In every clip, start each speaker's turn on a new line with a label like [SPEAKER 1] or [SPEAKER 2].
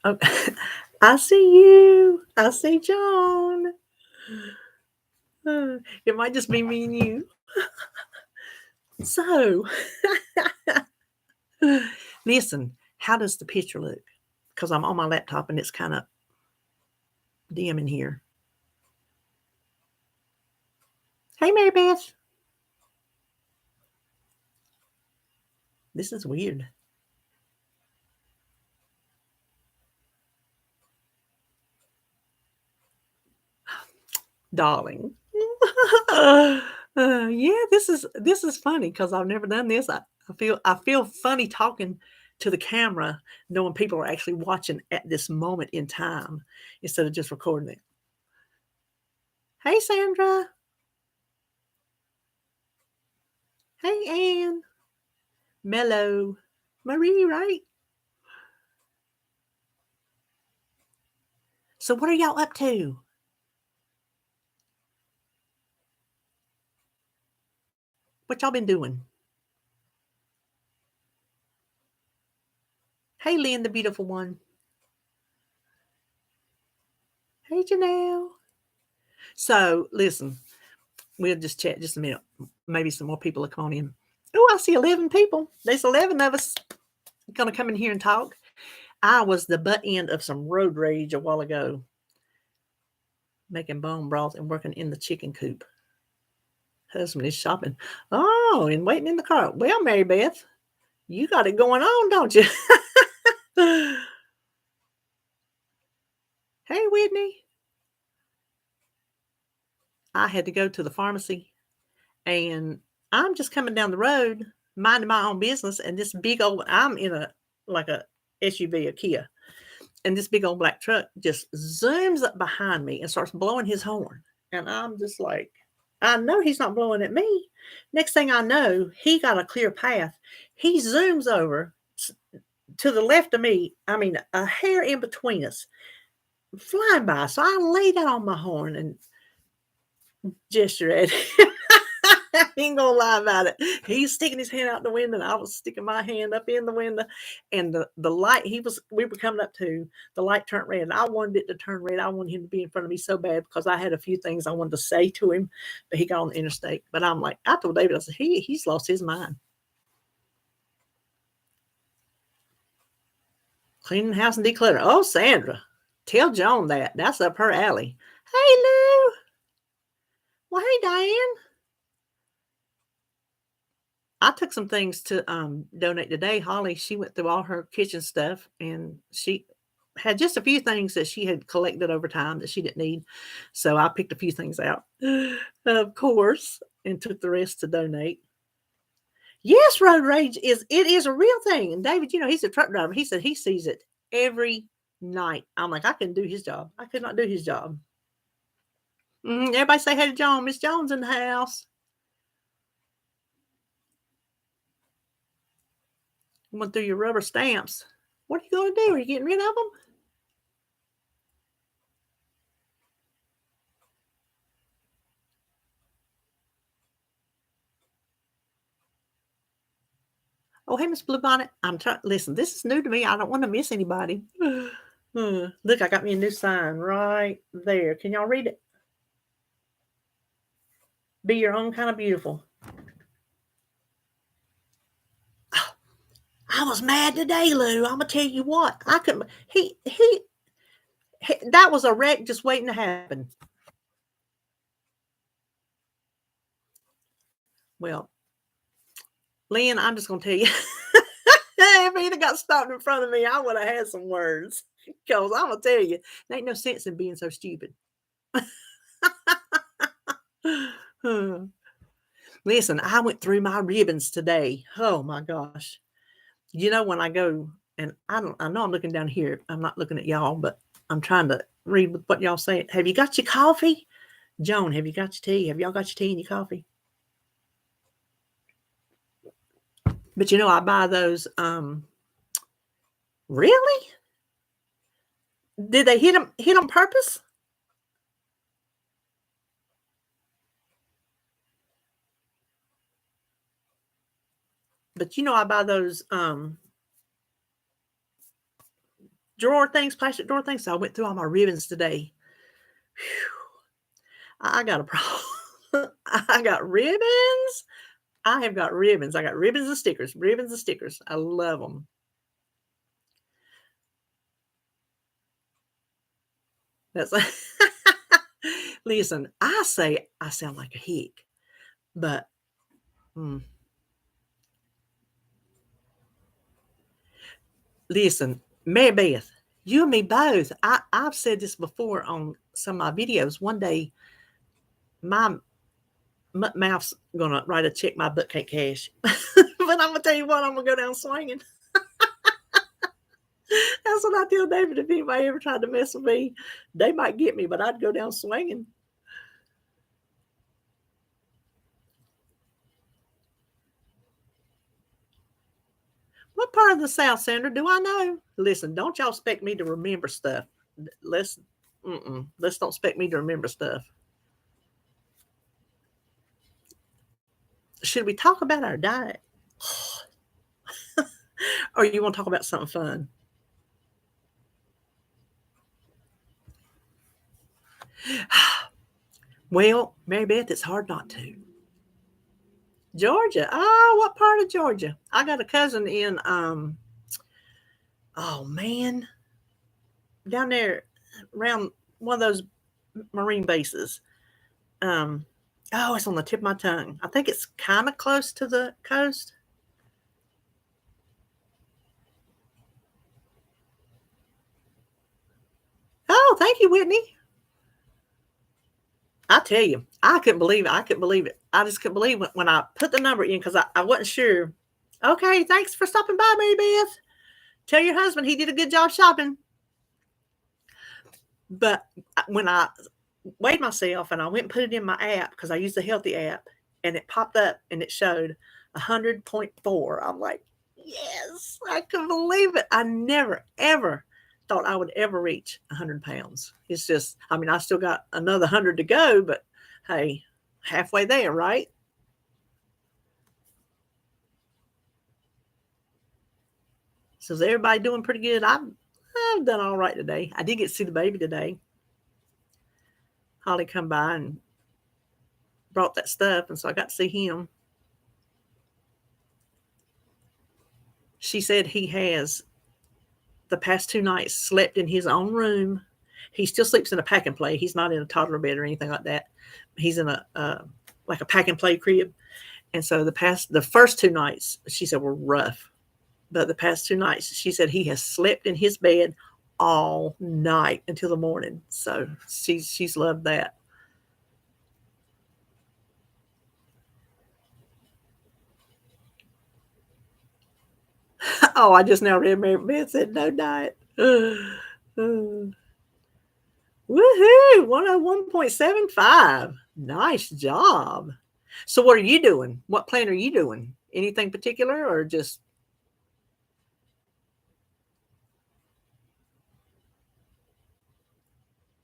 [SPEAKER 1] Oh, I see you. I see John. It might just be me and you. So, listen, how does the picture look? Because I'm on my laptop and it's kind of dim in here. Hey, Mary Beth. This is weird. Darling. Yeah, this is funny because I've never done this. I feel funny talking to the camera, knowing people are actually watching at this moment in time instead of just recording it. Hey, Sandra. Hey, Ann. Mellow. Marie, right? So what are y'all up to? What y'all been doing? Hey, Lynn, the beautiful one. Hey, Janelle. So listen, we'll just chat just a minute. Maybe some more people will come on in. Oh, I see 11 people. There's 11 of us going to come in here and talk. I was the butt end of some road rage a while ago, making bone broth and working in the chicken coop. Husband is shopping. Oh, and waiting in the car. Well, Mary Beth, you got it going on, don't you? Hey, Whitney. I had to go to the pharmacy, and I'm just coming down the road, minding my own business, and this big old, I'm in a SUV, a Kia, and this big old black truck just zooms up behind me and starts blowing his horn. And I'm just like, I know he's not blowing at me. Next thing I know, he got a clear path. He zooms over to the left of me. I mean, a hair in between us, flying by. So I laid out on my horn and gesture at him. I ain't gonna lie about it. He's sticking his hand out the window, and I was sticking my hand up in the window. And the light we were coming up to, the light turned red. And I wanted it to turn red. I wanted him to be in front of me so bad because I had a few things I wanted to say to him, but he got on the interstate. But I'm like, I told David, I said, he's lost his mind. Cleaning the house and decluttering. Oh, Sandra, tell Joan that. That's up her alley. Hey, Lou. Well, hey, Diane. I took some things to donate today. Holly, she went through all her kitchen stuff, and she had just a few things that she had collected over time that she didn't need. So I picked a few things out, of course, and took the rest to donate. Yes, road rage is a real thing. And David, he's a truck driver. He said he sees it every night. I'm like, I couldn't do his job. I could not do his job. Everybody say hey to John. Miss Jones in the house. Went through your rubber stamps. What are you going to do? Are you getting rid of them? Oh, hey, Miss Bluebonnet. I'm trying. Listen, this is new to me. I don't want to miss anybody. Look, I got me a new sign right there. Can y'all read it? Be your own kind of beautiful. I was mad today, Lou. I'm gonna tell you what. I couldn't. He. That was a wreck just waiting to happen. Well, Lynn, I'm just gonna tell you. If he'd have got stopped in front of me, I would have had some words. Because I'm gonna tell you, there ain't no sense in being so stupid. Listen, I went through my ribbons today. Oh my gosh. When I go, and I know I'm looking down here. I'm not looking at y'all, but I'm trying to read what y'all say. Have you got your coffee? Joan, have you got your tea? Have y'all got your tea and your coffee? But I buy those. Really? Did they hit on purpose? But I buy those drawer things, plastic drawer things. So I went through all my ribbons today. I got a problem. I got ribbons. I have got ribbons. I got ribbons and stickers. Ribbons and stickers. I love them. That's listen. I say I sound like a hick, but mm, listen, Mary Beth, you and me both. I've said this before on some of my videos. One day, my mouth's gonna write a check my butt can't cash. But I'm gonna tell you what, I'm gonna go down swinging. That's what I tell David. If anybody ever tried to mess with me, they might get me, but I'd go down swinging. What part of the South, Sandra? Do I know? Listen, don't y'all expect me to remember stuff. Let's let's don't expect me to remember stuff. Should we talk about our diet? Or you want to talk about something fun? Well, Mary Beth, it's hard not to. Georgia. Oh, what part of Georgia? I got a cousin in oh man, down there around one of those marine bases. Oh, it's on the tip of my tongue. I think it's kind of close to the coast. Oh, thank you, Whitney. I tell you, I couldn't believe it. I couldn't believe it. I just couldn't believe it when I put the number in because I wasn't sure. Okay, thanks for stopping by, Mary Beth. Tell your husband he did a good job shopping. But when I weighed myself and I went and put it in my app because I use the healthy app and it popped up and it showed 100.4. I'm like, yes, I couldn't believe it. I never, ever thought I would ever reach 100 pounds. It's just, I mean, I still got another 100 to go, but hey, halfway there, right? So is everybody doing pretty good? I've done all right today. I did get to see the baby today. Holly come by and brought that stuff, and so I got to see him. She said he has the past 2 nights slept in his own room. He still sleeps in a pack and play. He's not in a toddler bed or anything like that. He's in a like a pack and play crib. And so the first 2 nights, she said, were rough. But the past 2 nights, she said he has slept in his bed all night until the morning. So she's loved that. Oh, I just now read Mary Beth said no diet. Woohoo! 101.75. Nice job. So what are you doing? What plan are you doing? Anything particular or just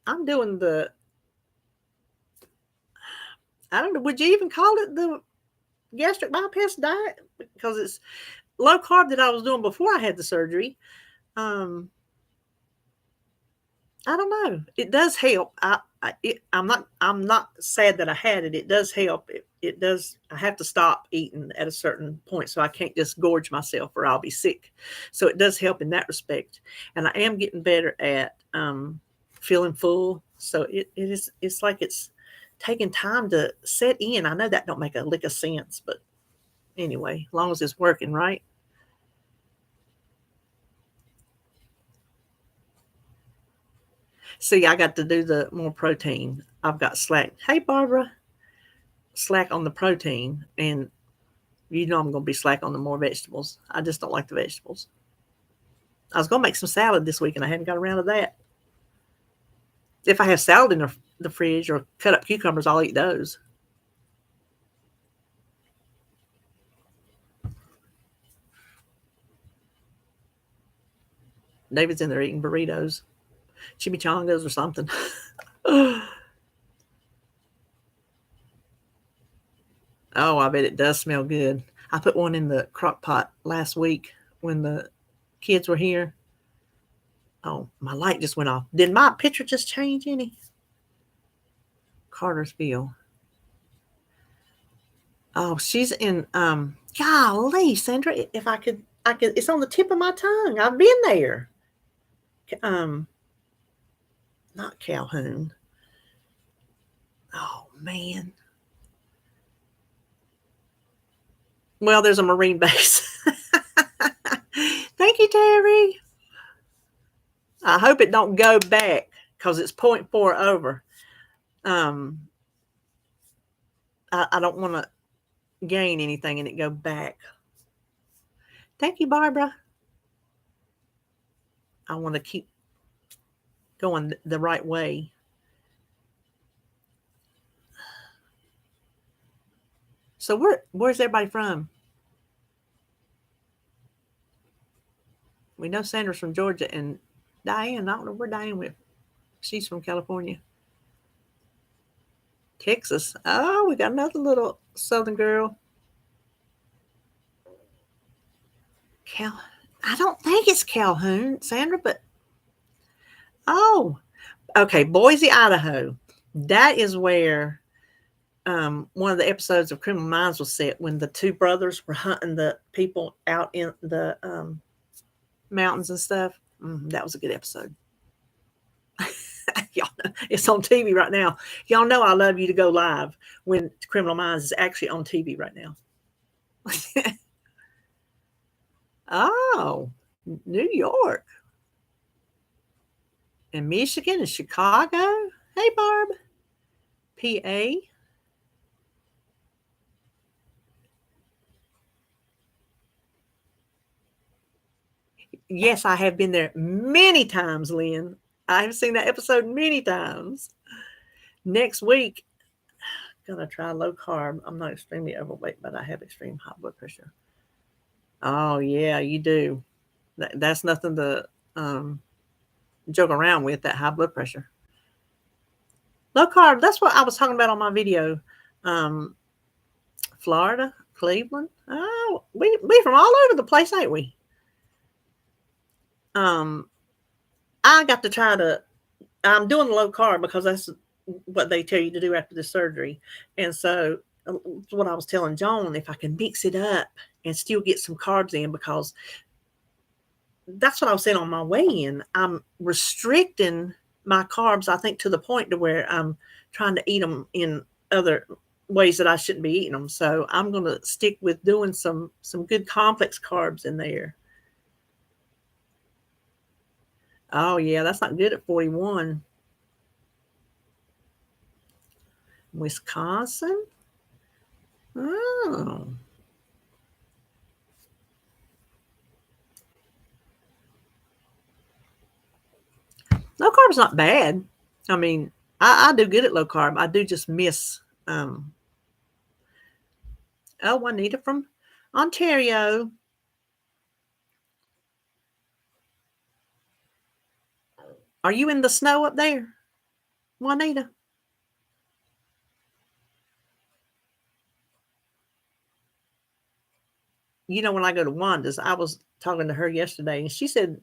[SPEAKER 1] I'm doing I don't know, would you even call it the gastric bypass diet? Because it's low carb that I was doing before I had the surgery. Um, I don't know. It does help. I'm not sad that I had it. It does help. It does. I have to stop eating at a certain point, so I can't just gorge myself or I'll be sick. So it does help in that respect. And I am getting better at feeling full. So it's like it's taking time to set in. I know that don't make a lick of sense, but anyway, as long as it's working, right? See, I got to do the more protein. I've got slack. Hey, Barbara, slack on the protein, and you know I'm going to be slack on the more vegetables. I just don't like the vegetables. I was going to make some salad this week, and I hadn't got around to that. If I have salad in the fridge or cut up cucumbers, I'll eat those. David's in there eating burritos, chimichangas, or something. Oh, I bet it does smell good. I put one in the crock pot last week when the kids were here. Oh, my light just went off. Did my picture just change any? Cartersville. Oh, she's in, golly, Sandra, if I could, it's on the tip of my tongue. I've been there. Not Calhoun. Oh, man. Well, there's a Marine base. Thank you, Terry. I hope it don't go back because it's 0.4 over. I don't want to gain anything and it go back. Thank you, Barbara. I want to keep going the right way. So where's everybody from? We know Sandra's from Georgia and Diane. I don't know where Diane went. She's from California. Texas. Oh, we got another little Southern girl. I don't think it's Calhoun, Sandra, but okay, Boise, Idaho. That is where one of the episodes of Criminal Minds was set when the two brothers were hunting the people out in the mountains and stuff. That was a good episode. Y'all know, it's on TV right now. Y'all know I love you to go live when Criminal Minds is actually on TV right now. Oh, New York and Michigan and Chicago. Hey, Barb. PA. Yes, I have been there many times, Lynn. I have seen that episode many times. Next week, I'm going to try low carb. I'm not extremely overweight, but I have extreme high blood pressure. Oh, yeah, you do. That's nothing to joke around with, that high blood pressure. Low carb, that's what I was talking about on my video. Florida, Cleveland. Oh, we from all over the place, ain't we? I got to try to, I'm doing low carb because that's what they tell you to do after the surgery. And so what I was telling Joan, if I can mix it up and still get some carbs in, because that's what I was saying on my way in. I'm restricting my carbs, I think, to the point to where I'm trying to eat them in other ways that I shouldn't be eating them. So I'm going to stick with doing some good complex carbs in there. Oh, yeah, that's not good at 41. Wisconsin? Oh. Low carb's not bad. I mean, I do good at low carb. I do just miss. Juanita from Ontario. Are you in the snow up there, Juanita? You know, when I go to Wanda's, I was talking to her yesterday, and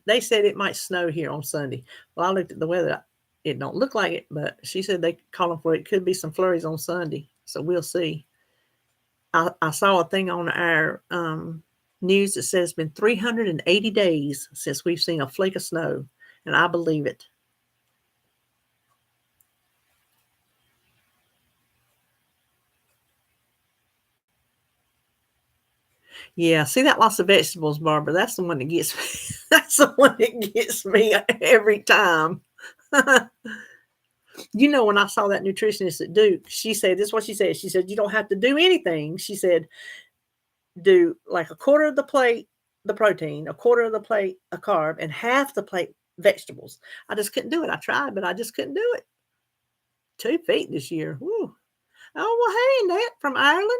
[SPEAKER 1] they said it might snow here on Sunday. Well, I looked at the weather; it don't look like it, but she said they calling for it. Could be some flurries on Sunday, so we'll see. I saw a thing on our news that says it's been 380 days since we've seen a flake of snow, and I believe it. Yeah, see that loss of vegetables, Barbara. That's the one that gets me. That's the one that gets me every time. You know, when I saw that nutritionist at Duke, she said, this is what she said. She said, you don't have to do anything. She said, do like a quarter of the plate, the protein, a quarter of the plate, a carb, and half the plate, vegetables. I just couldn't do it. I tried, but I just couldn't do it. 2 feet this year. Woo. Oh, well, hey, Nat from Ireland.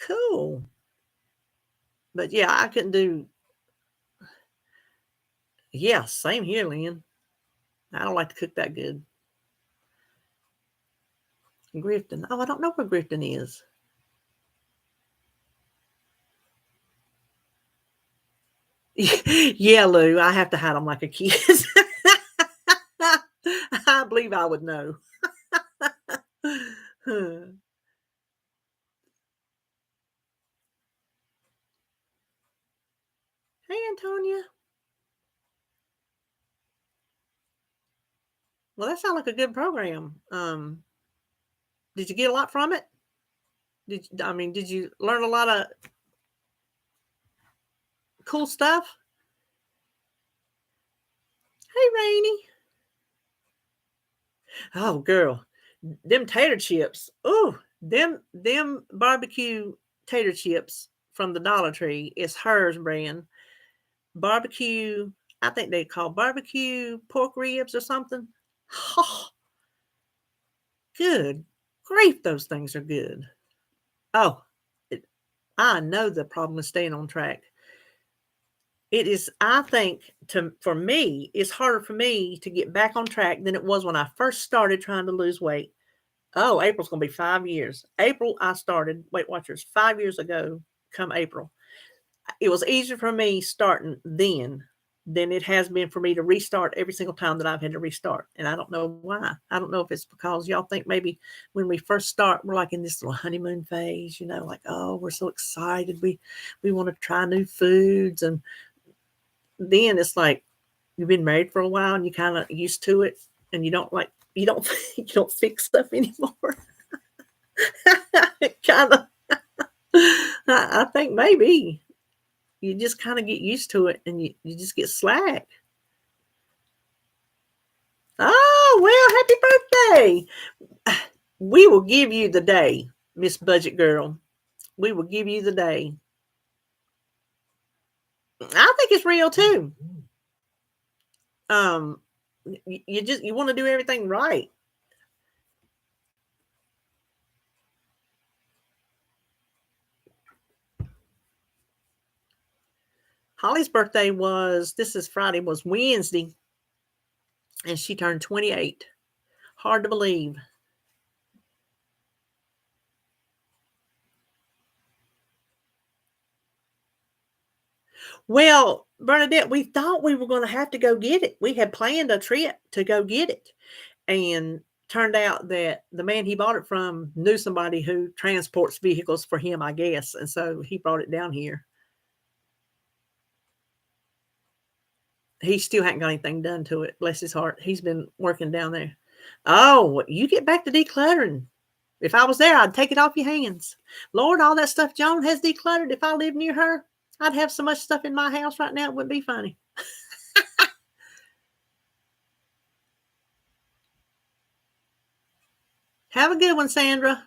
[SPEAKER 1] Cool. But yeah, I couldn't do. Yeah, same here, Lynn. I don't like to cook that good. Grifton. Oh, I don't know where Grifton is. Yeah, Lou, I have to hide them like a kid. I believe I would know. Huh. Hey, Antonia. Well, that sounds like a good program. Did you get a lot from it? Did you learn a lot of cool stuff? Hey, Rainy. Oh, girl, them tater chips. Oh, them barbecue tater chips from the Dollar Tree is hers brand. Barbecue, I think they call barbecue pork ribs or something. Oh, good grief, those things are good. Oh, it, I know the problem is staying on track. It is, I think, for me, it's harder for me to get back on track than it was when I first started trying to lose weight. Oh, April's going to be 5 years. April, I started Weight Watchers 5 years ago, come April. It was easier for me starting then than it has been for me to restart every single time that I've had to restart. And I don't know why. I don't know if it's because y'all think maybe when we first start, we're like in this little honeymoon phase, like, oh, we're so excited. We want to try new foods. And then it's like you've been married for a while and you kind of used to it and you don't you don't fix stuff anymore. Kind of. I think maybe you just kind of get used to it and you just get slack. Oh, well, happy birthday. We will give you the day, Miss Budget Girl. We will give you the day. I think it's real too. Um, you want to do everything right. Holly's birthday this is Friday, was Wednesday, and she turned 28. Hard to believe. Well, Bernadette, we thought we were going to have to go get it. We had planned a trip to go get it. And turned out that the man he bought it from knew somebody who transports vehicles for him, I guess. And so he brought it down here. He still hadn't got anything done to it. Bless his heart. He's been working down there. Oh, you get back to decluttering. If I was there, I'd take it off your hands. Lord, all that stuff Joan has decluttered, if I lived near her, I'd have so much stuff in my house right now, it wouldn't be funny. Have a good one, Sandra.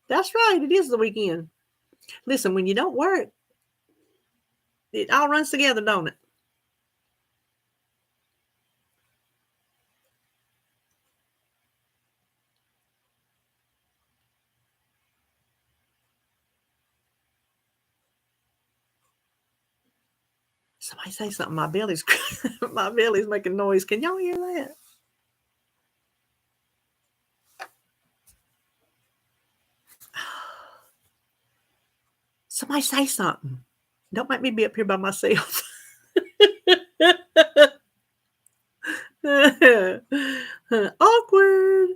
[SPEAKER 1] That's right. It is the weekend. Listen, when you don't work, it all runs together, don't it? Somebody say something. My belly's my belly's making noise. Can y'all hear that? Somebody say something. Don't make me be up here by myself. Awkward.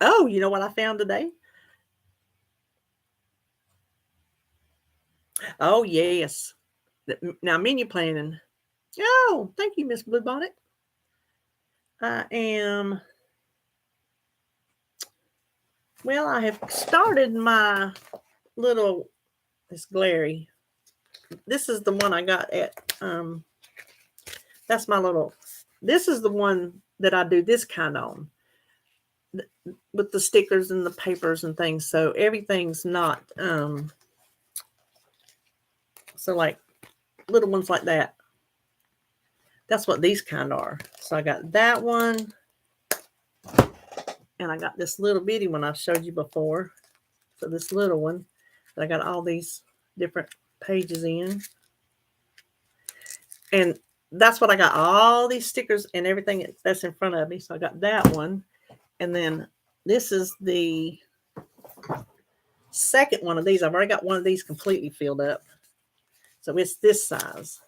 [SPEAKER 1] Oh, you know what I found today? Oh, yes. Now, menu planning. Oh, thank you, Miss Bluebonnet. I am, well, I have started my little, it's glary. This is the one I got at, that's my little, this is the one that I do this kind on with the stickers and the papers and things. So everything's not, so like little ones like that. That's what these kind are. So I got that one. And I got this little bitty one I've showed you before. So this little one that I got all these different pages in. And that's what I got, all these stickers and everything that's in front of me. So I got that one. And then this is the second one of these. I've already got one of these completely filled up. So it's this size.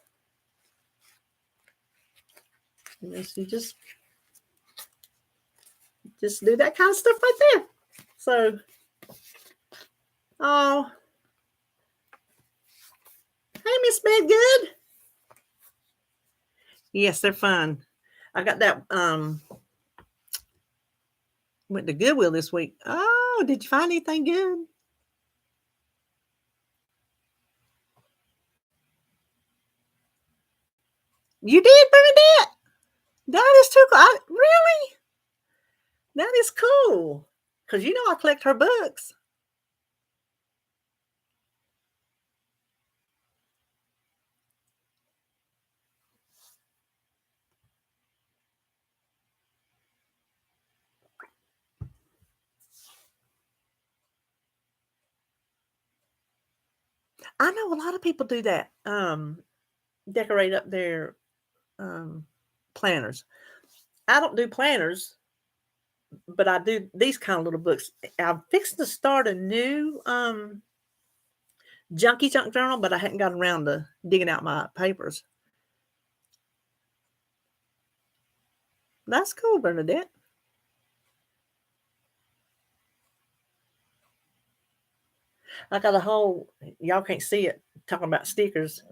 [SPEAKER 1] And so you just do that kind of stuff right there. So, oh, hey, Miss Bedgood. Yes, they're fun. I got that, went to Goodwill this week. Oh, did you find anything good? You did, Bernadette? That is too cool. Really? That is cool. Because you know I collect her books. I know a lot of people do that. Decorate up their planners. I don't do planners, but I do these kind of little books. I'm fixing to start a new junky junk journal, but I hadn't gotten around to digging out my papers. That's cool, Bernadette. I got a whole, y'all can't see it, talking about stickers.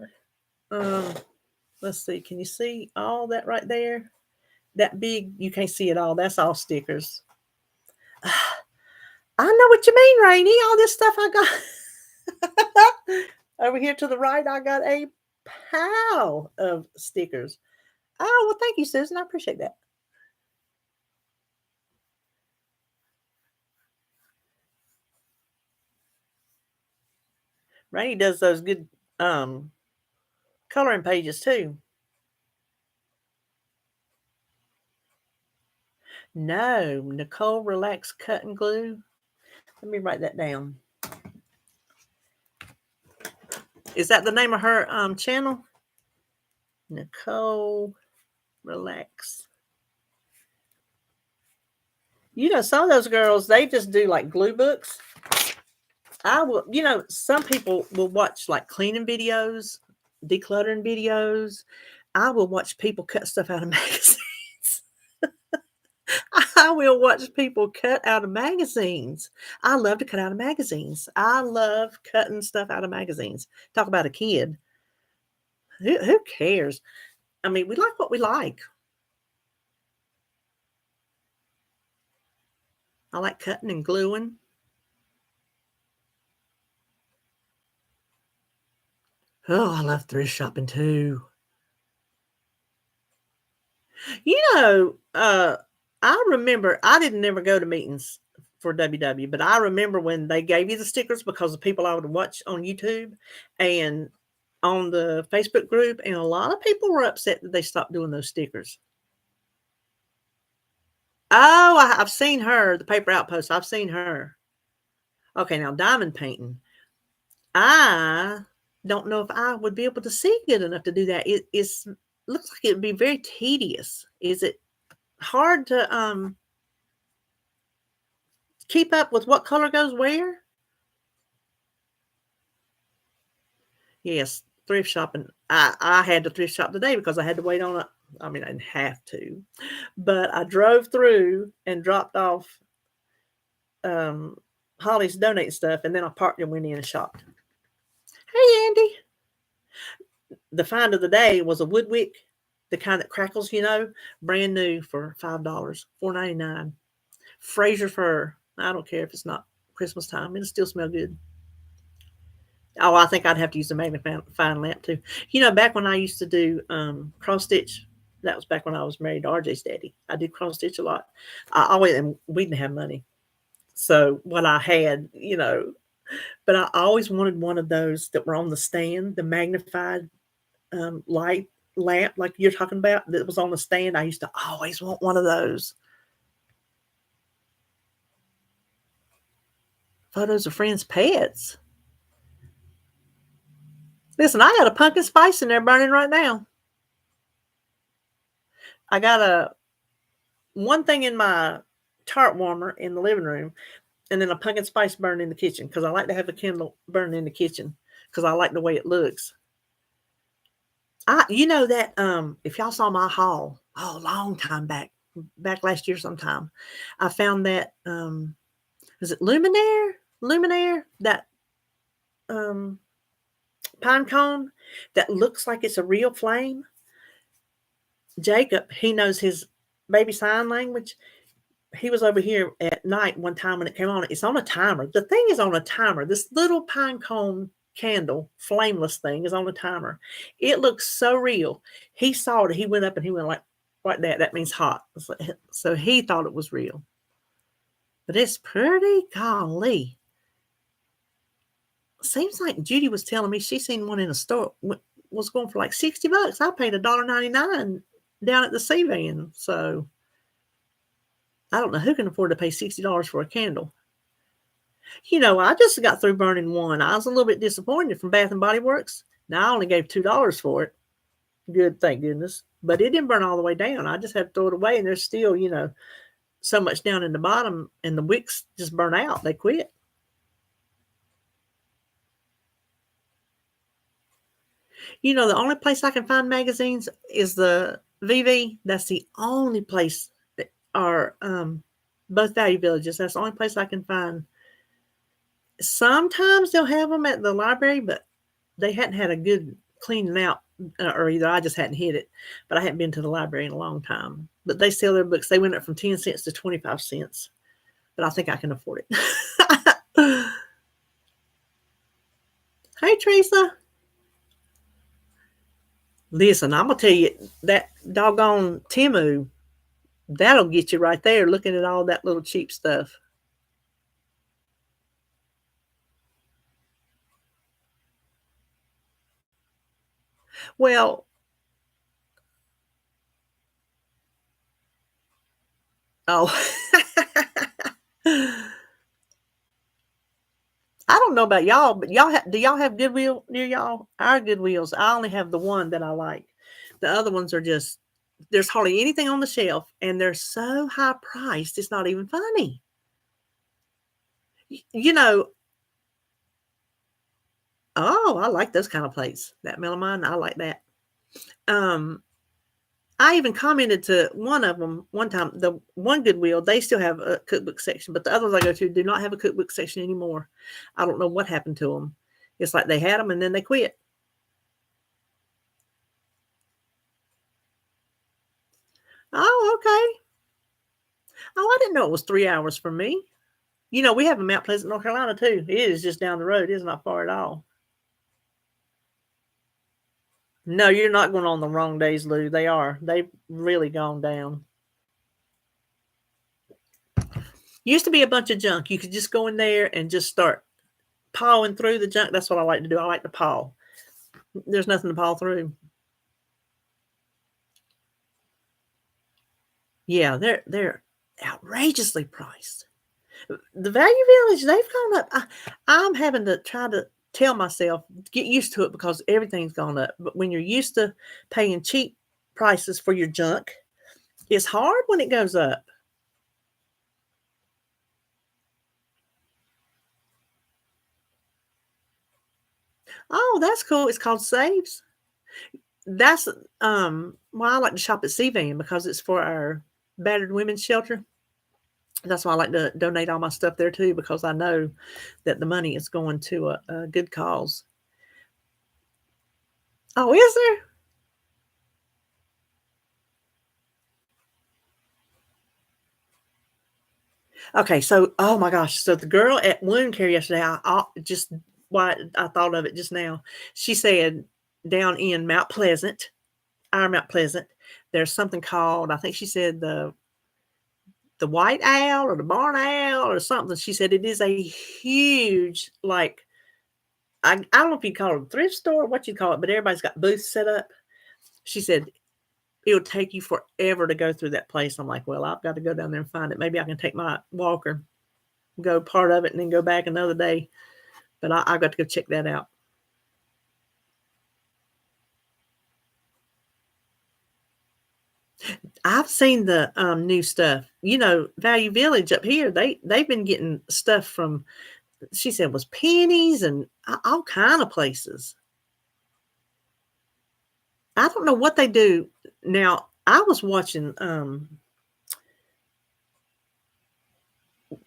[SPEAKER 1] Let's see, can you see all that right there? That big, you can't see it all. That's all stickers. I know what you mean, Rainy. All this stuff I got. Over here to the right, I got a pile of stickers. Oh, well, thank you, Susan. I appreciate that. Rainy does those good coloring pages too. No, Nicole Relax Cut and Glue. Let me write that down. Is that the name of her channel? Nicole Relax. You know, some of those girls, they just do like glue books. I will, you know, some people will watch like cleaning videos, decluttering videos. I will watch people cut stuff out of magazines. I will watch people cut out of magazines. I love to cut out of magazines. I love cutting stuff out of magazines. Talk about a kid. Who cares? I mean, we like what we like. I like cutting and gluing. Oh, I love thrift shopping too. You know, I remember I didn't never go to meetings for WW, but I remember when they gave you the stickers because of people I would watch on YouTube and on the Facebook group, and a lot of people were upset that they stopped doing those stickers. Oh, I've seen her, the Paper Outpost. I've seen her. Okay, now diamond painting. I don't know if I would be able to see good enough to do that. It's looks like it would be very tedious. Is it hard to keep up with what color goes where? Yes, thrift shopping. I had to thrift shop today because I had to wait on it. I mean, I didn't have to, but I drove through and dropped off Holly's donate stuff, and then I parked and went in and shopped. Hey, Andy. The find of the day was a wood wick, the kind that crackles, you know, brand new for $5, $4.99. Fraser fir. I don't care if it's not Christmas time. It'll still smell good. Oh, I think I'd have to use a magnifying lamp too. You know, back when I used to do cross stitch, that was back when I was married to RJ's daddy. I did cross stitch a lot. And we didn't have money. So what I had, you know, but I always wanted one of those that were on the stand, the magnified light lamp, like you're talking about, that was on the stand. I used to always want one of those. Photos of friends' pets. Listen, I got a pumpkin spice in there burning right now. I got one thing in my tart warmer in the living room, and then a pumpkin spice burn in the kitchen because I like to have a candle burn in the kitchen because I like the way it looks. You know that if y'all saw my haul, a long time back last year sometime, I found that is it Luminaire that um pine cone that looks like it's a real flame. Jacob, he knows his baby sign language. He was over here at night one time when it came on. It's on a timer. The thing is on a timer. This little pine cone candle, flameless thing, is on a timer. It looks so real. He saw it. He went up and he went like that. That means hot. So he thought it was real. But it's pretty, golly. Seems like Judy was telling me she seen one in a store. Was going for like $60. I paid $1.99 down at the C van. So I don't know who can afford to pay $60 for a candle. You know, I just got through burning one. I was a little bit disappointed from Bath and Body Works. Now I only gave $2 for it. Good, thank goodness. But it didn't burn all the way down. I just had to throw it away, and there's still, so much down in the bottom, and the wicks just burn out. They quit. The only place I can find magazines is the VV. That's the only place that are both Value Villages. That's the only place I can find. Sometimes they'll have them at the library, but they hadn't had a good cleaning out, or either I just hadn't hit it. But I hadn't been to the library in a long time. But they sell their books. They went up from 10 cents to 25 cents. But I think I can afford it. Hey, Teresa. Listen, I'm going to tell you, that doggone Temu, that'll get you right there looking at all that little cheap stuff. Well, oh, I don't know about y'all, but do y'all have Goodwill near y'all? Our Goodwills, I only have the one that I like. The other ones are just, there's hardly anything on the shelf, and they're so high priced, it's not even funny. Oh, I like those kind of plates. That melamine, I like that. I even commented to one of them one time. The one Goodwill, they still have a cookbook section, but the others I go to do not have a cookbook section anymore. I don't know what happened to them. It's like they had them and then they quit. Oh, okay. Oh, I didn't know it was 3 hours from me. We have a Mount Pleasant, North Carolina, too. It is just down the road. It is not far at all. No, you're not going on the wrong days, Lou. They are. They've really gone down. Used to be a bunch of junk. You could just go in there and just start pawing through the junk. That's what I like to do. I like to paw. There's nothing to paw through. Yeah, they're outrageously priced. The Value Village, they've gone up. I'm having to try to tell myself, get used to it because everything's gone up. But when you're used to paying cheap prices for your junk, it's hard when it goes up. Oh, that's cool. It's called Saves. That's why I like to shop at CVan because it's for our battered women's shelter. That's why I like to donate all my stuff there too, because I know that the money is going to a good cause. Oh, is there? Okay, so oh my gosh, so the girl at wound care yesterday, I just why I thought of it just now. She said down in Mount Pleasant, our Mount Pleasant, there's something called, I think she said the white owl or the barn owl or something. She said it is a huge, like, I don't know if you call it a thrift store, what you call it, but everybody's got booths set up. She said it would take you forever to go through that place. I'm like, well, I've got to go down there and find it. Maybe I can take my walker, go part of it, and then go back another day. But I got to go check that out. I've seen the new stuff. Value Village up here. They've been getting stuff from. She said was pennies and all kind of places. I don't know what they do now. I was watching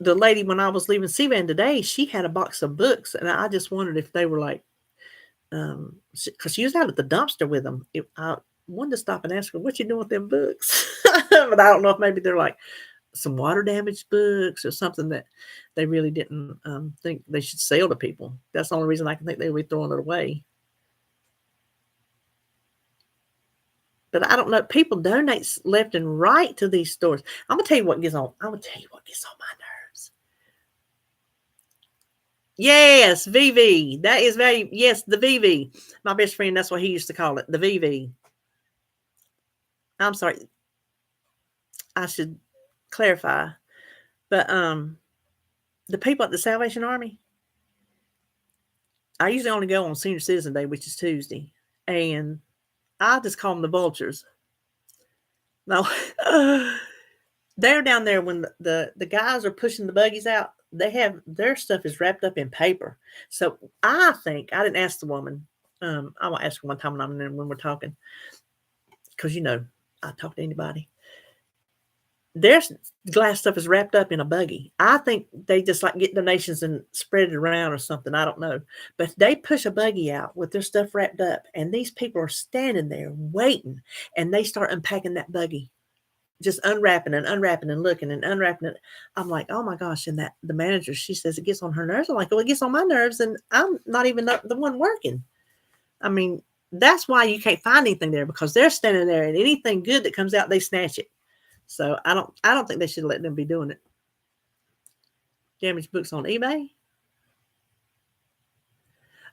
[SPEAKER 1] the lady when I was leaving Seavan today. She had a box of books, and I just wondered if they were like, because she was out at the dumpster with them. I wanted to stop and ask her, "What you doing with them books?" But I don't know if maybe they're like some water damage books or something that they really didn't think they should sell to people. That's the only reason I can think they would be throwing it away. But I don't know. People donate left and right to these stores. I'm gonna tell you what gets on. I'm gonna tell you what gets on my nerves. Yes, VV. That is very yes, the VV. My best friend. That's what he used to call it, the VV. I'm sorry. I should clarify, but the people at the Salvation Army. I usually only go on Senior Citizen Day, which is Tuesday, and I just call them the vultures. No, they're down there when the guys are pushing the buggies out. They have their stuff is wrapped up in paper. So I think I didn't ask the woman. I will ask her one time when I'm there when we're talking, because I talk to anybody. Their glass stuff is wrapped up in a buggy. I think they just like get donations and spread it around or something. I don't know. But they push a buggy out with their stuff wrapped up, and these people are standing there waiting, and they start unpacking that buggy, just unwrapping and looking and unwrapping it. I'm like, oh my gosh. And the manager, she says it gets on her nerves. I'm like, well, it gets on my nerves, and I'm not even the one working. I mean, that's why you can't find anything there, because they're standing there, and anything good that comes out, they snatch it. So I don't think they should let them be doing it. Damaged books on eBay.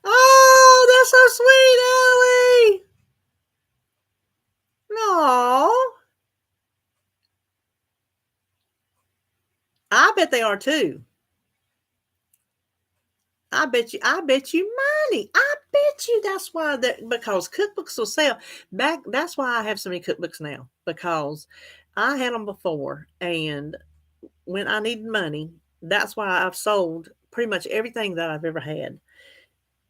[SPEAKER 1] Oh, that's so sweet, Ellie. No, I bet they are too. I bet you money. I bet you that's why because cookbooks will sell back. That's why I have so many cookbooks now, because I had them before, and when I needed money, that's why I've sold pretty much everything that I've ever had,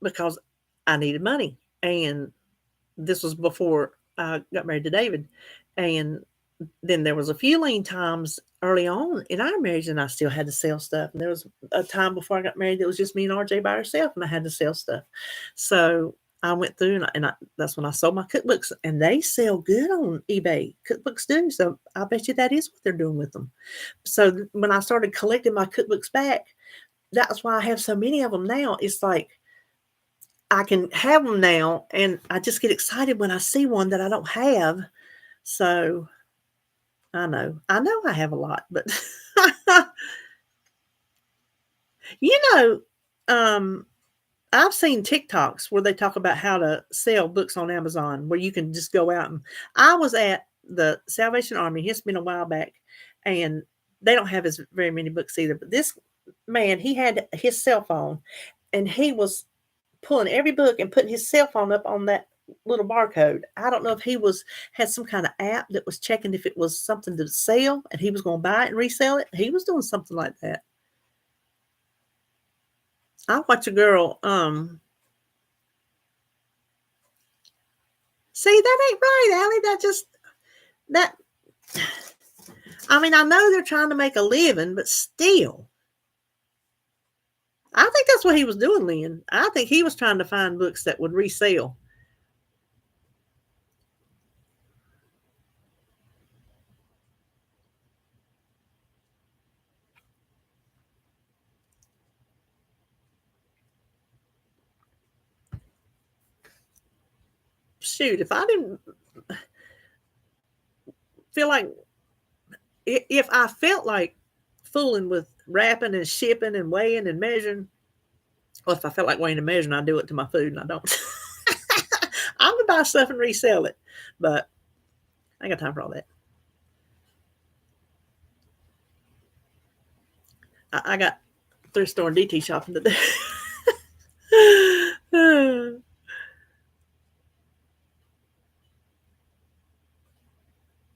[SPEAKER 1] because I needed money. And this was before I got married to David. And then there was a few lean times early on in our marriage, and I still had to sell stuff. And there was a time before I got married that was just me and RJ by herself, and I had to sell stuff. So I went through, and that's when I sold my cookbooks, and they sell good on eBay. Cookbooks do. So I bet you that is what they're doing with them. So when I started collecting my cookbooks back, that's why I have so many of them now. It's like I can have them now, and I just get excited when I see one that I don't have. So I know I have a lot, but you know, um, I've seen TikToks where they talk about how to sell books on Amazon, where you can just go out and. I was at the Salvation Army. It's been a while back, and they don't have as very many books either. But this man, he had his cell phone, and he was pulling every book and putting his cell phone up on that little barcode. I don't know if he had some kind of app that was checking if it was something to sell, and he was going to buy it and resell it. He was doing something like that. I watch a girl. See, that ain't right, Allie. That. I mean, I know they're trying to make a living, but still. I think that's what he was doing, Lynn. I think he was trying to find books that would resell. Shoot, if I didn't feel like, if I felt like fooling with wrapping and shipping and weighing and measuring, or if I felt like weighing and measuring, I do it to my food, and I don't. I'm gonna buy stuff and resell it, but I ain't got time for all that. I got thrift store and DT shopping today.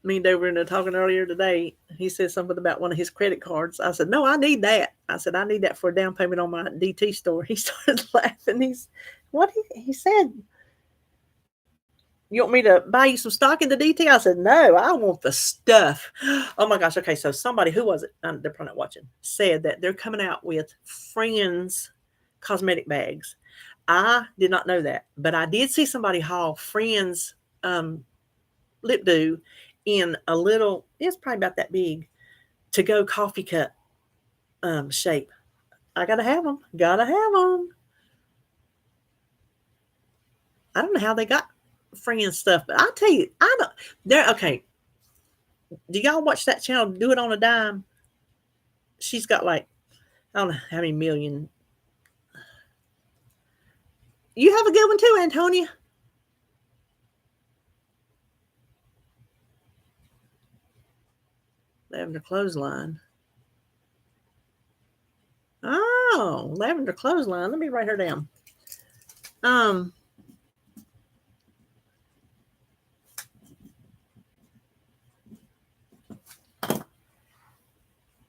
[SPEAKER 1] Me and Dave were in there talking earlier today. He said something about one of his credit cards. I said, no, I need that. I said, I need that for a down payment on my DT store. He started laughing. He said, you want me to buy you some stock in the DT? I said, no, I want the stuff. Oh my gosh. Okay. So somebody, who was it? They're probably not watching, said that they're coming out with Friends cosmetic bags. I did not know that, but I did see somebody haul Friends lip dew in a little, it's probably about that big, to go coffee cup shape. I gotta have them. Gotta have them. I don't know how they got Friends stuff, but I'll tell you, I don't. They're okay. Do y'all watch that channel? Do It on a Dime. She's got like, I don't know how many million. You have a good one too, Antonia. Lavender Clothesline. Oh, Lavender Clothesline. Let me write her down.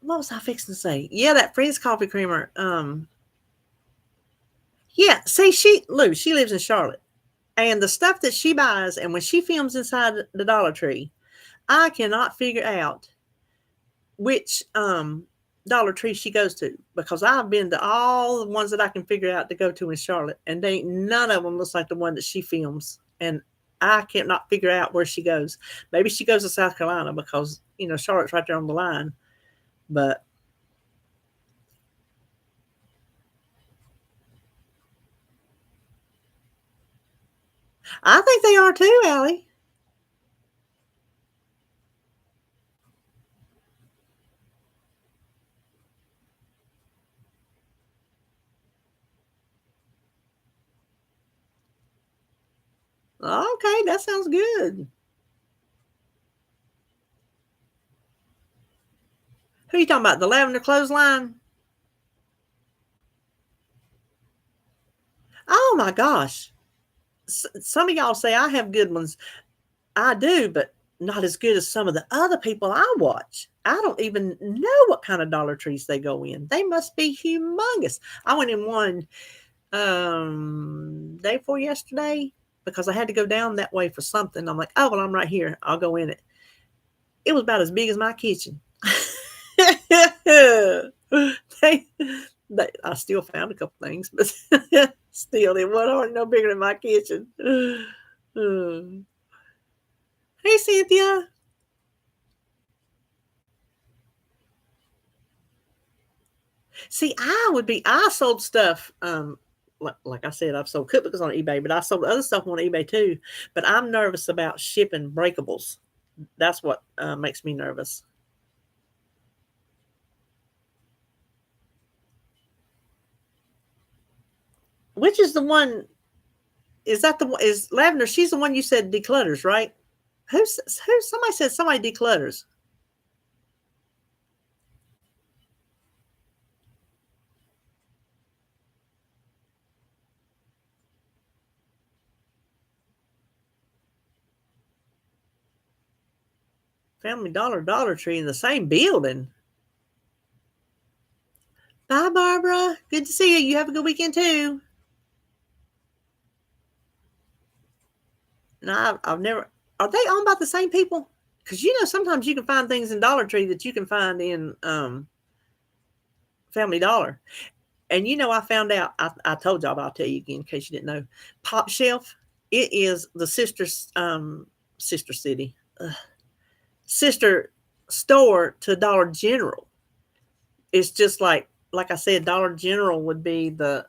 [SPEAKER 1] What was I fixing to say? Yeah, that Friends coffee creamer. Yeah, see, she lives in Charlotte. And the stuff that she buys, and when she films inside the Dollar Tree, I cannot figure out which Dollar Tree she goes to, because I've been to all the ones that I can figure out to go to in Charlotte, and none of them looks like the one that she films. And I cannot figure out where she goes. Maybe she goes to South Carolina, because Charlotte's right there on the line. But I think they are too, Allie. Okay, that sounds good. Who are you talking about? The Lavender Clothesline? Oh my gosh. Some of y'all say I have good ones. I do, but not as good as some of the other people I watch. I don't even know what kind of Dollar Trees they go in. They must be humongous. I went in one day before yesterday, because I had to go down that way for something. I'm like, oh, well, I'm right here. I'll go in it. It was about as big as my kitchen. I still found a couple things, but still, it wasn't no bigger than my kitchen. Hey, Cynthia. See, I sold stuff. Like I said, I've sold cookbooks on eBay, but I sold other stuff on eBay too. But I'm nervous about shipping breakables. That's what makes me nervous. Which is the one? Is that the one? Is Lavender? She's the one you said declutters, right? Who's who? Somebody said somebody declutters. Family Dollar, Dollar Tree in the same building. Bye, Barbara. Good to see you. You have a good weekend too. No, I've never. Are they owned by the same people? Because sometimes you can find things in Dollar Tree that you can find in Family Dollar. And I found out. I told y'all, but I'll tell you again in case you didn't know. Pop Shelf. It is the sister city, sister store to Dollar General. It's just like I said, Dollar General would be the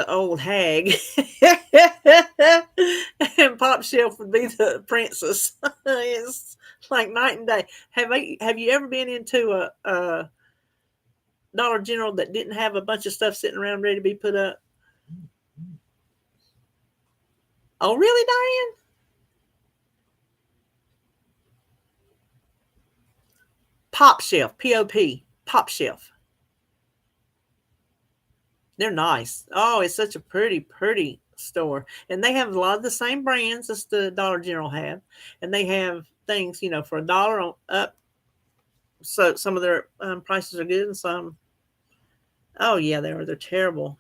[SPEAKER 1] old hag, and Pop Shelf would be the princess. It's like night and day. Have you ever been into a Dollar General that didn't have a bunch of stuff sitting around ready to be put up? Oh, really, Diane? Pop Shelf, POP, Pop Shelf. They're nice. Oh, it's such a pretty store, and they have a lot of the same brands as the Dollar General have, and they have things for $1 on up. So some of their prices are good, and some, oh yeah, they're terrible.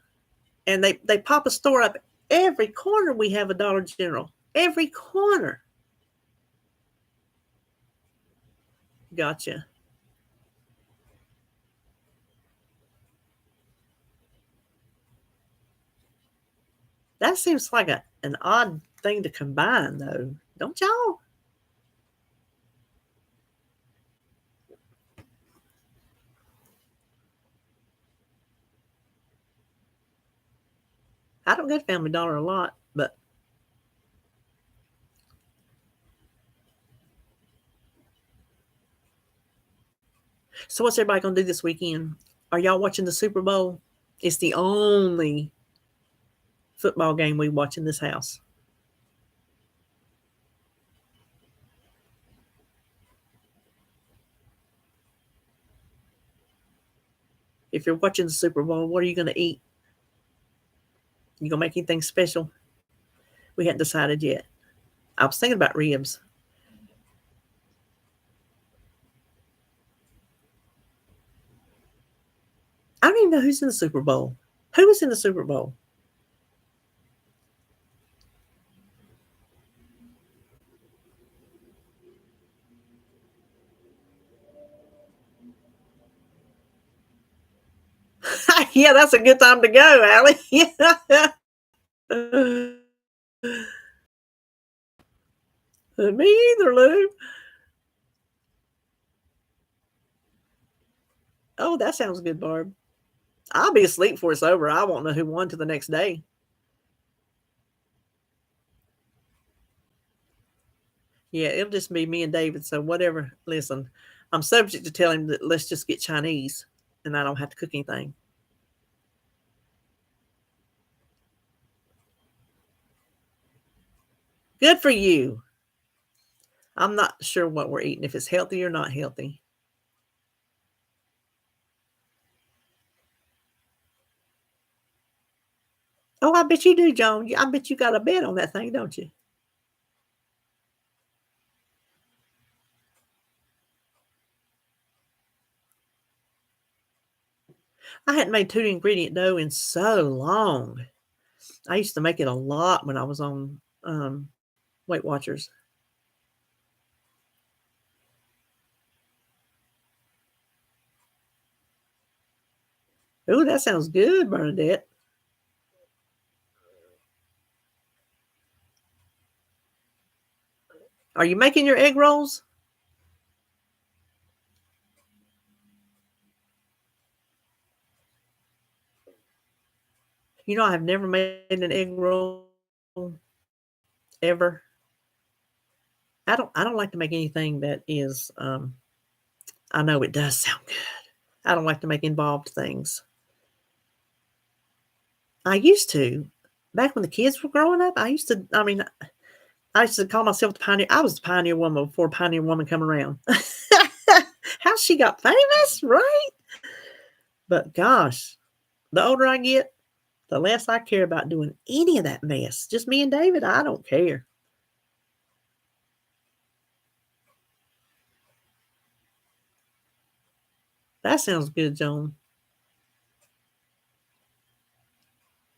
[SPEAKER 1] And they pop a store up every corner. We have a Dollar General every corner. Gotcha. That seems like an odd thing to combine, though, don't y'all? I don't go to Family Dollar a lot, but so what's everybody gonna do this weekend? Are y'all watching the Super Bowl? It's the only football game we watch in this house. If you're watching the Super Bowl, what are you gonna eat? You gonna make anything special? We hadn't decided yet. I was thinking about ribs. I don't even know who's in the Super Bowl. Who was in the Super Bowl? Yeah, that's a good time to go, Allie. Yeah. Me either, Lou. Oh, that sounds good, Barb. I'll be asleep before it's over. I won't know who won till the next day. Yeah, it'll just be me and David. So whatever. Listen, I'm subject to tell him that let's just get Chinese, and I don't have to cook anything. Good for you. I'm not sure what we're eating, if it's healthy or not healthy. Oh, I bet you do, Joan. I bet you got a bet on that thing, don't you? I hadn't made 2 ingredient dough in so long. I used to make it a lot when I was on Weight Watchers. Ooh, that sounds good, Bernadette. Are you making your egg rolls? You know, I've never made an egg roll ever. I don't like to make anything that is I know it does sound good. I don't like to make involved things. I used to. Back when the kids were growing up, I used to call myself the pioneer. I was the pioneer woman before pioneer woman come around. How she got famous, right? But gosh, the older I get, the less I care about doing any of that mess. Just me and David, I don't care. That sounds good, Joan.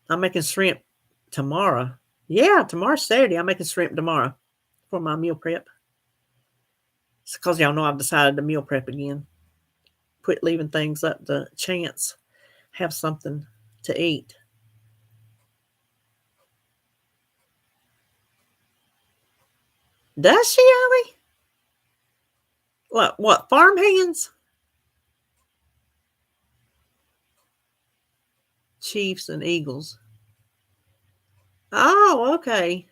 [SPEAKER 1] I'm making shrimp tomorrow. Yeah, tomorrow's Saturday. I'm making shrimp tomorrow for my meal prep. It's because y'all know I've decided to meal prep again. Quit leaving things up to chance. Have something to eat. Does she, Allie? What, farm hands? Chiefs and Eagles. Oh, okay.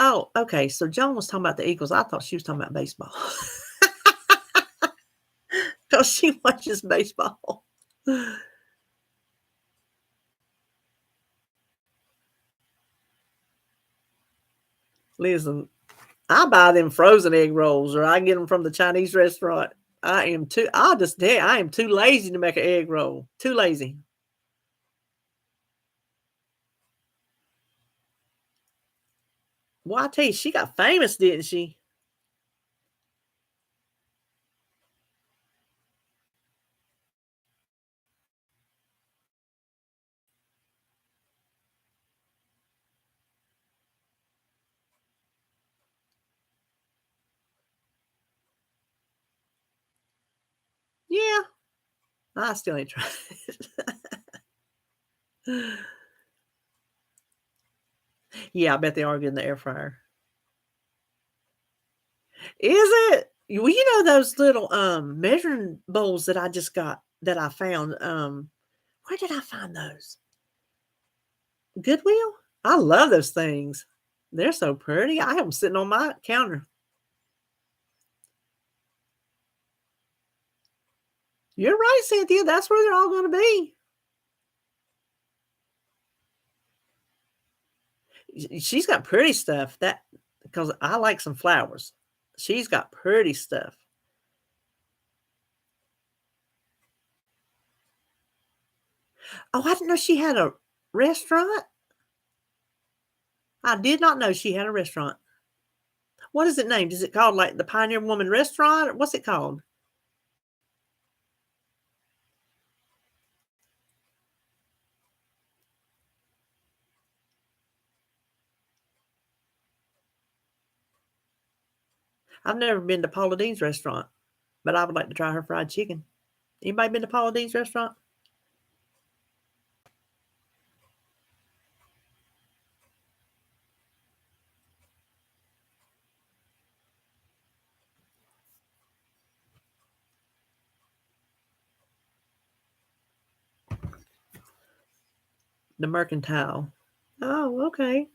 [SPEAKER 1] Oh, okay. So Joan was talking about the Eagles. I thought she was talking about baseball. Because she watches baseball. Listen, I buy them frozen egg rolls or I get them from the Chinese restaurant. I'll just tell you, I am too lazy to make an egg roll. Too lazy. Well, I tell you, she got famous, didn't she? Yeah. I still ain't tried it. Yeah, I bet they are good in the air fryer. Is it? Well, those little, measuring bowls that I just got that I found, where did I find those? Goodwill? I love those things. They're so pretty. I have them sitting on my counter. You're right, Cynthia, that's where they're all gonna be. She's got pretty stuff, that because I like some flowers. She's got pretty stuff. Oh, I didn't know she had a restaurant. I did not know she had a restaurant. What is it named? Is it called, like, the Pioneer Woman Restaurant, or what's it called? I've never been to Paula Dean's restaurant, but I would like to try her fried chicken. Anybody been to Paula Dean's restaurant? The Mercantile. Oh, okay.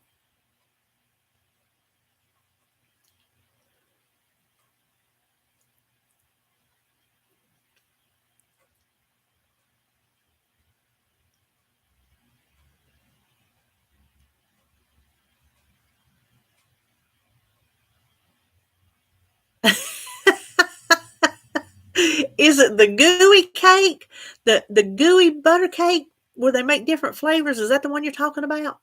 [SPEAKER 1] Is it the gooey cake? The gooey butter cake where they make different flavors? Is that the one you're talking about?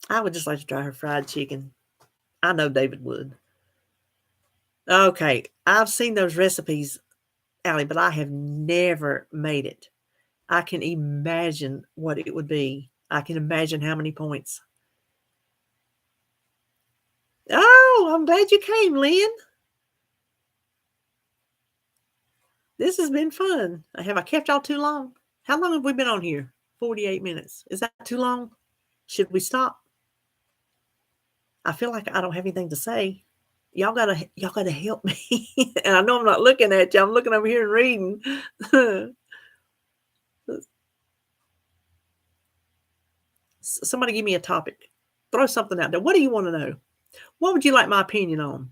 [SPEAKER 1] I would just like to try her fried chicken. I know David would. Okay, I've seen those recipes, Allie, but I have never made it. I can imagine what it would be. I can imagine how many points. Oh, I'm glad you came, Lynn. This has been fun. Have I kept y'all too long? How long have we been on here? 48 minutes. Is that too long? Should we stop? I feel like I don't have anything to say. Y'all gotta help me. And I know I'm not looking at you. I'm looking over here and reading. Somebody give me a topic. Throw something out there. What do you want to know? What would you like my opinion on?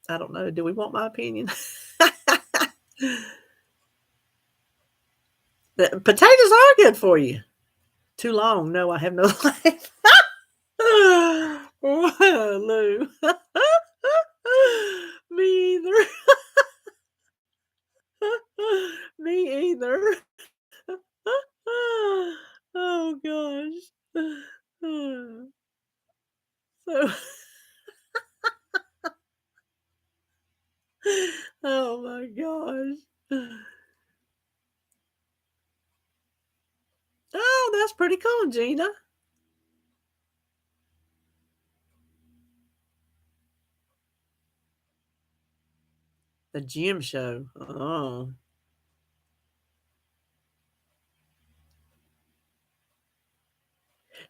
[SPEAKER 1] I don't know. Do we want my opinion? The potatoes are good for you. Too long. No, I have no life. Lou. Me either. Me either. Oh gosh. So oh my gosh. Oh, that's pretty cool, Gina. The gym show. Oh.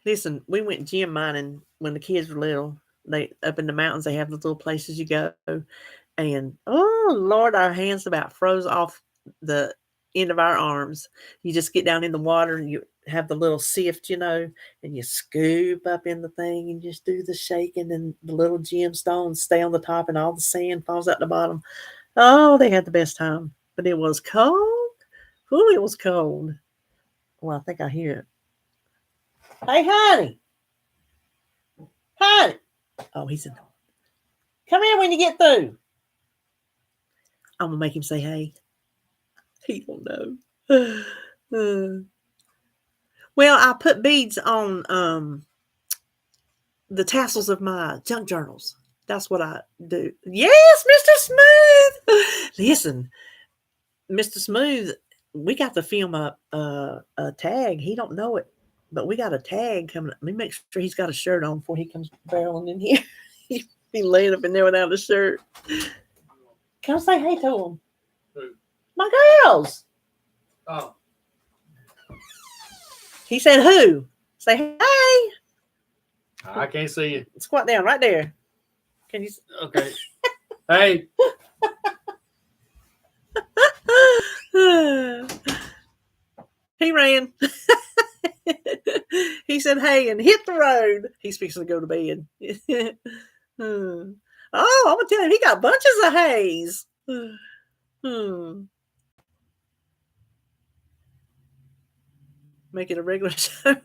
[SPEAKER 1] Listen, we went gym mining when the kids were little. They up in the mountains, they have those little places you go. And oh Lord, our hands about froze off the end of our arms. You just get down in the water and you have the little sift, and you scoop up in the thing and just do the shaking and the little gemstones stay on the top and all the sand falls out the bottom. Oh, they had the best time. But it was cold. Ooh, it was cold. Well, I think I hear it. Hey, honey. Honey. Oh, he's in. Come here when you get through. I'm going to make him say hey. He don't know. Well, I put beads on the tassels of my junk journals. That's what I do. Yes, Mr. Smooth. Listen, Mr. Smooth, we got to film a tag. He don't know it, but we got a tag coming. Let me make sure he's got a shirt on before he comes barreling in here. He'd be laying up in there without a shirt. Come say hey to him. Who? My girls. Oh. He said who? Say hey.
[SPEAKER 2] I can't see you.
[SPEAKER 1] Squat down right there. Can you?
[SPEAKER 2] Okay. Hey.
[SPEAKER 1] He ran. He said hey and hit the road. He's fixing to go to bed. Oh, I'm going to tell him he got bunches of hays. Make it a regular show.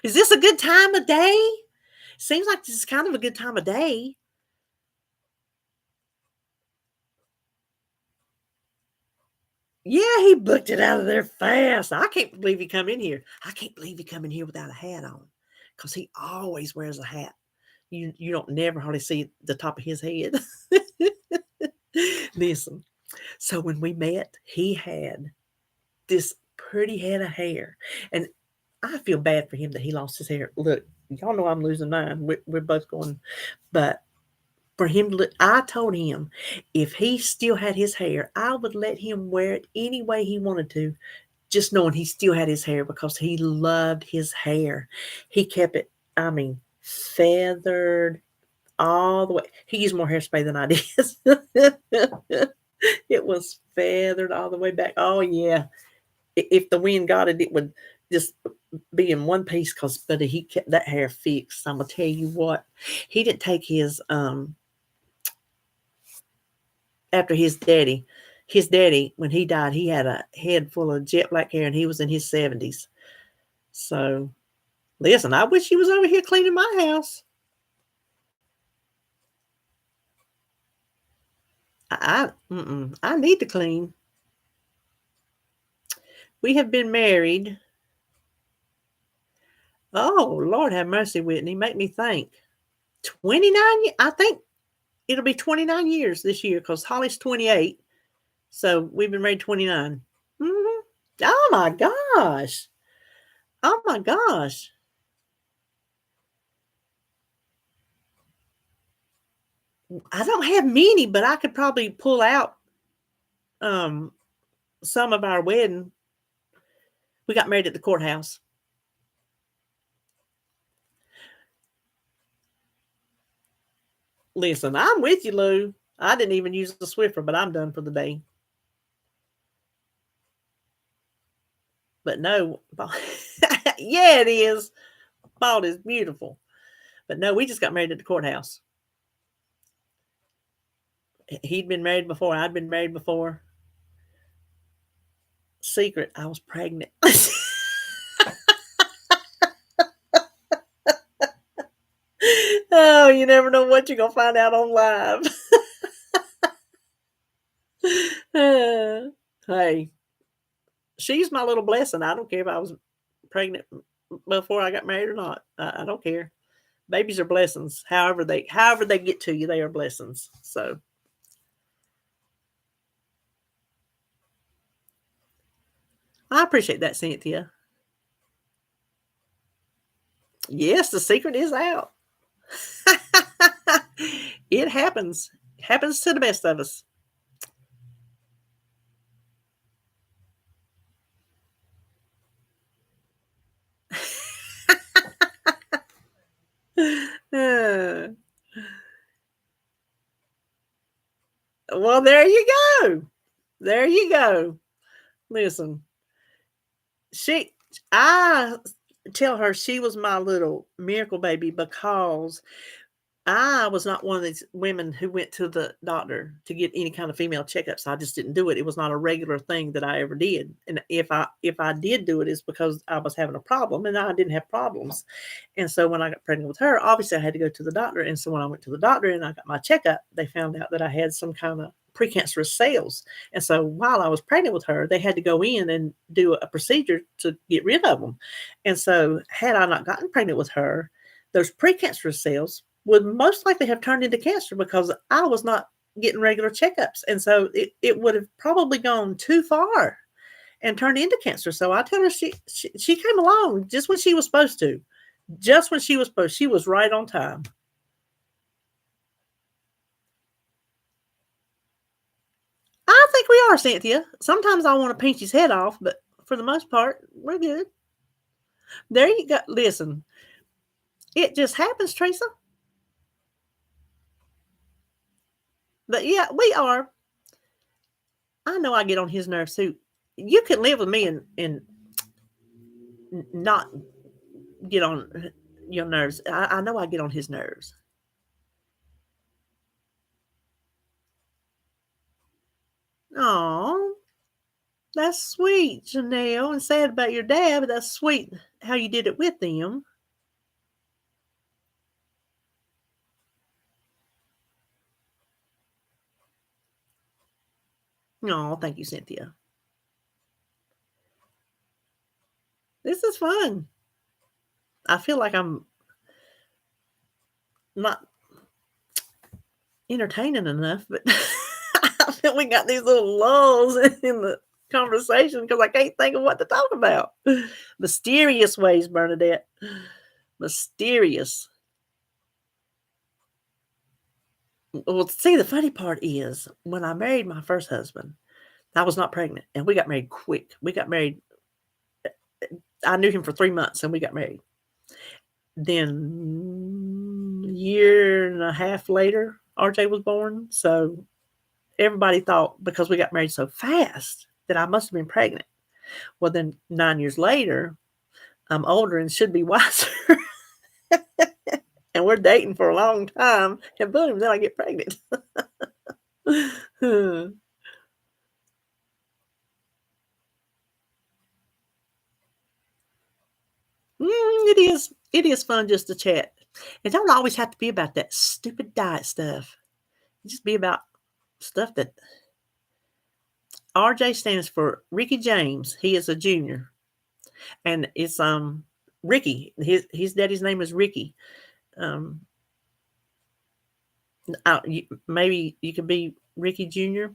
[SPEAKER 1] Is this a good time of day? Seems like this is kind of a good time of day. Yeah, he booked it out of there fast. I can't believe he come in here. I can't believe he come in here without a hat on, because he always wears a hat. You don't never hardly see the top of his head. Listen, so when we met, he had this pretty head of hair, and I feel bad for him that he lost his hair. Look, y'all know I'm losing mine. We're both going, but for him to look, I told him if he still had his hair, I would let him wear it any way he wanted to, just knowing he still had his hair, because he loved his hair. He kept it, feathered all the way. He used more hairspray than I did. It was feathered all the way back. Oh, yeah. If the wind got it, it would just be in one piece, but he kept that hair fixed. I'm going to tell you what. He didn't take his, after his daddy, when he died, he had a head full of jet black hair, and he was in his 70s. So, listen, I wish he was over here cleaning my house. I need to clean. We have been married. Oh, Lord have mercy, Whitney. Make me think. 29 years? I think it'll be 29 years this year, because Holly's 28. So we've been married 29. Mm-hmm. Oh, my gosh. Oh, my gosh. I don't have many, but I could probably pull out some of our wedding. We got married at the courthouse. Listen, I'm with you, Lou. I didn't even use the Swiffer, but I'm done for the day. But no, yeah, it is. Bald is beautiful. But no, we just got married at the courthouse. He'd been married before. I'd been married before. Secret, I was pregnant. Oh, you never know what you're going to find out on live. Hey, she's my little blessing. I don't care if I was pregnant before I got married or not. I don't care. Babies are blessings. However they get to you, they are blessings. So I appreciate that, Cynthia. Yes, the secret is out. It happens. It happens to the best of us. Well, there you go. There you go. Listen, I tell her she was my little miracle baby, because I was not one of these women who went to the doctor to get any kind of female checkups. I just didn't do it. It was not a regular thing that I ever did. And if I did do it, it's because I was having a problem and I didn't have problems. And so when I got pregnant with her, obviously I had to go to the doctor. And so when I went to the doctor and I got my checkup, they found out that I had some kind of precancerous cells. And so while I was pregnant with her, they had to go in and do a procedure to get rid of them. And so had I not gotten pregnant with her, those precancerous cells would most likely have turned into cancer because I was not getting regular checkups. And so it would have probably gone too far and turned into cancer. So I told her she came along just when she was supposed to. Just when she was supposed, she was right on time. I think we are, Cynthia. Sometimes I want to pinch his head off, but for the most part, we're good. There you go. Listen, it just happens, Teresa. But yeah, we are. I know I get on his nerves too. You can live with me and not get on your nerves. I know I get on his nerves. Oh, that's sweet, Janelle. And sad about your dad, but that's sweet how you did it with them. Oh, thank you, Cynthia. This is fun. I feel like I'm not entertaining enough, but I feel we got these little lulls in the conversation because I can't think of what to talk about. Mysterious ways, Bernadette. Mysterious. Well, see, the funny part is when I married my first husband, I was not pregnant, and we got married quick. We got married. I knew him for 3 months, and we got married. Then, a year and a half later, RJ was born. So everybody thought because we got married so fast that I must have been pregnant. Well, then 9 years later, I'm older and should be wiser. And we're dating for a long time, and boom, then I get pregnant. It is. It is fun just to chat. It don't always have to be about that stupid diet stuff. It just be about stuff that RJ stands for Ricky James. He is a junior, and it's Ricky. His daddy's name is Ricky. Maybe you could be Ricky Jr.,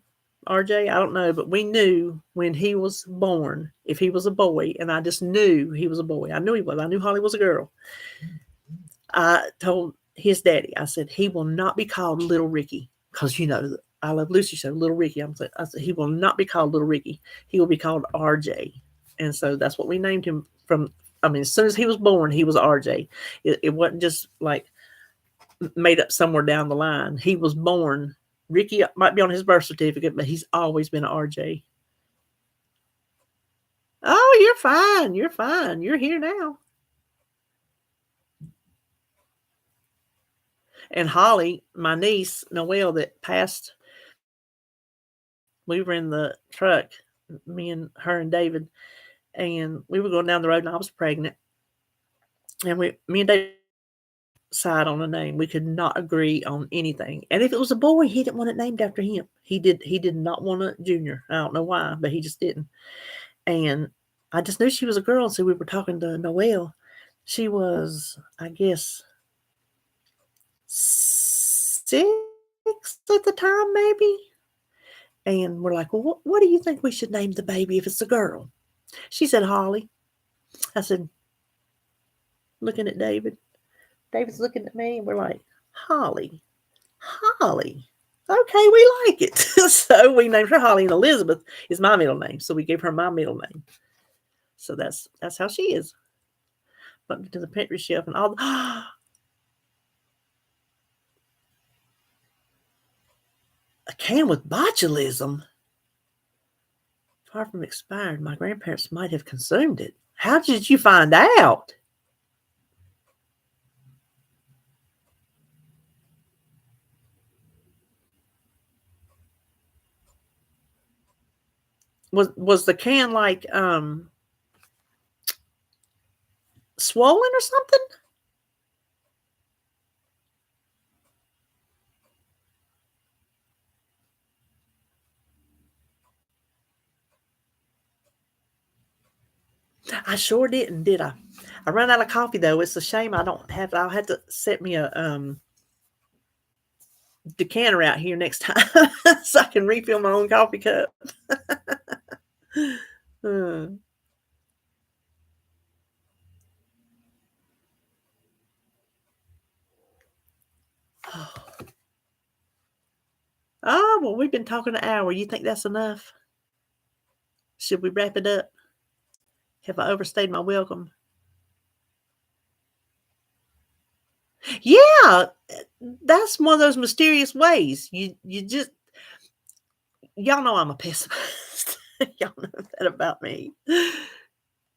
[SPEAKER 1] RJ. I don't know, but we knew when he was born if he was a boy, and I just knew he was a boy. I knew he was. I knew Holly was a girl. I told his daddy, I said, he will not be called Little Ricky because, I Love Lucy show, Little Ricky. I said, he will not be called Little Ricky. He will be called RJ. And so that's what we named him from. As soon as he was born, he was RJ. It wasn't just like made up somewhere down the line. He was born. Ricky might be on his birth certificate, but he's always been an RJ. Oh, you're fine. You're fine. You're here now. And Holly, my niece, Noelle, that passed, we were in the truck, me and her and David, and we were going down the road and I was pregnant. And me and David side on a name. We could not agree on anything. And if it was a boy, he didn't want it named after him. He did not want a junior. I don't know why, but he just didn't. And I just knew she was a girl. And so we were talking to Noelle. She was, I guess, 6 at the time, maybe. And we're like, well, what do you think we should name the baby if it's a girl? She said, Holly. I said, looking at David. David's looking at me, and we're like, Holly. Holly. Okay, we like it. So we named her Holly, and Elizabeth is my middle name. So we gave her my middle name. So that's how she is. Bumped into the pantry shelf and all. A can with botulism. Far from expired, my grandparents might have consumed it. How did you find out? Was the can like swollen or something? I sure didn't, did I? I ran out of coffee though. It's a shame I don't have. I'll have to set me a decanter out here next time so I can refill my own coffee cup. Hmm. Oh, well, we've been talking an hour. You think that's enough? Should we wrap it up? Have I overstayed my welcome? Yeah, that's one of those mysterious ways. You just y'all know I'm a pessimist. Y'all know that about me.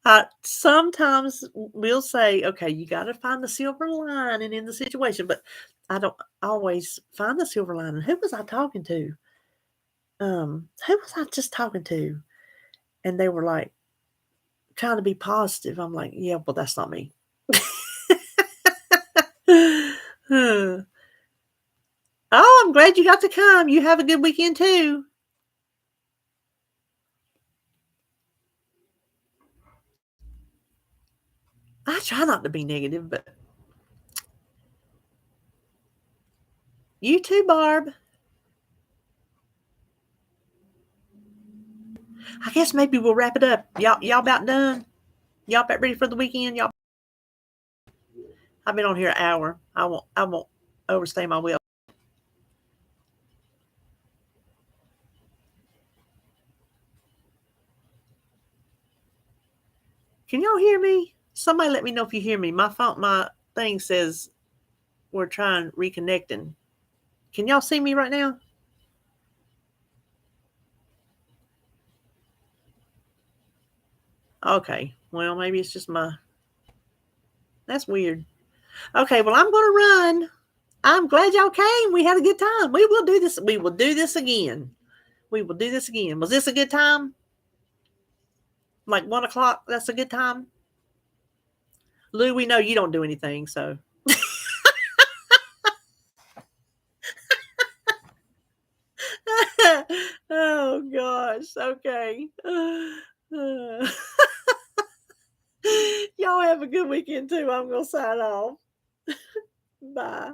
[SPEAKER 1] I sometimes will say, okay, you got to find the silver lining in the situation, but I don't always find the silver lining. Who was I talking to? Who was I just talking to? And they were like trying to be positive. I'm like, yeah, well, that's not me. Oh, I'm glad you got to come. You have a good weekend too. I try not to be negative, but you too, Barb. I guess maybe we'll wrap it up. Y'all about done? Y'all about ready for the weekend? Y'all I've been on here an hour. I won't overstay my will. Can y'all hear me? Somebody let me know if you hear me. My thing says we're trying reconnecting. Can y'all see me right now? Okay. Well, maybe it's just that's weird. Okay, well, I'm gonna run. I'm glad y'all came. We had a good time. We will do this. We will do this again. We will do this again. Was this a good time? Like 1 o'clock? That's a good time. Lou, we know you don't do anything, so. Oh gosh. Okay. Y'all have a good weekend too. I'm gonna sign off. Bye.